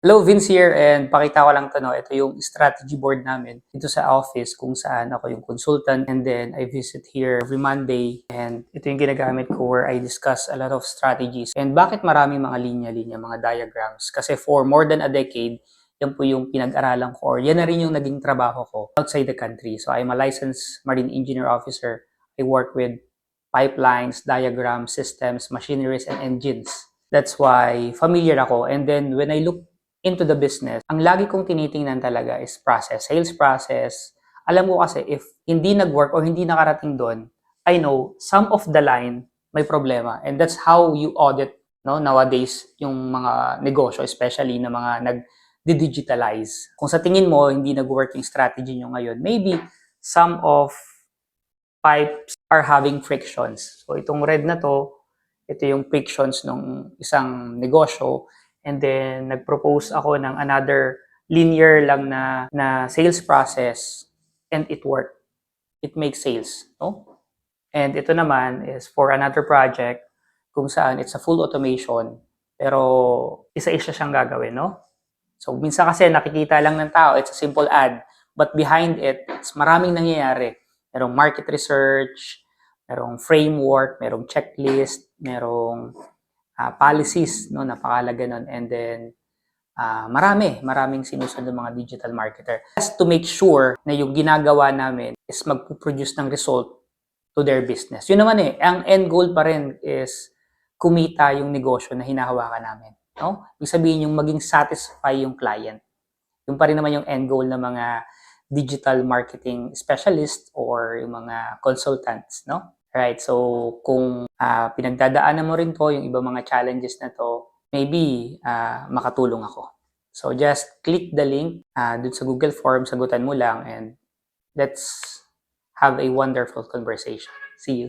Hello, Vince here, and pakita ko lang to, no? Ito yung strategy board namin dito sa office kung saan ako yung consultant, and then I visit here every Monday, and ito yung ginagamit ko where I discuss a lot of strategies. And bakit maraming mga linya-linya, mga diagrams? Kasi for more than a decade, yan po yung pinag-aralan ko, or yan na rin yung naging trabaho ko outside the country. So I'm a licensed marine engineer officer. I work with pipelines, diagrams, systems, machineries, and engines. That's why familiar ako. And then when I look into the business, ang lagi kong tinitingnan talaga is process, sales process. Alam ko kasi if hindi nag-work or hindi nakarating doon, I know some of the line may problema. And that's how you audit, no, nowadays yung mga negosyo, especially na mga nag-digitalize. Kung sa tingin mo hindi nag-working strategy nyo ngayon, maybe some of pipes are having frictions. So itong red na to, ito yung frictions ng isang negosyo. And then, nag-propose ako ng another linear lang na sales process, and it worked. It makes sales, no? And ito naman is for another project kung saan it's a full automation, pero isa-isa siyang gagawin, no? So, minsan kasi nakikita lang ng tao, it's a simple ad, but behind it, it's maraming nangyayari. Merong market research, merong framework, merong checklist, merong policies, no, napakalaga nun. And then, maraming sinusunod ng mga digital marketer. Just to make sure na yung ginagawa namin is magpuproduce ng result to their business. Yun naman ang end goal pa rin is kumita yung negosyo na hinahawakan namin. No? Ibig sabihin yung maging satisfy yung client. Yung pa rin naman yung end goal ng mga digital marketing specialist or yung mga consultants, no? Right, so kung pinagdadaanan mo rin to, yung ibang mga challenges na to, maybe makatulong ako. So just click the link dun sa Google Form, sagutan mo lang, and let's have a wonderful conversation. See you.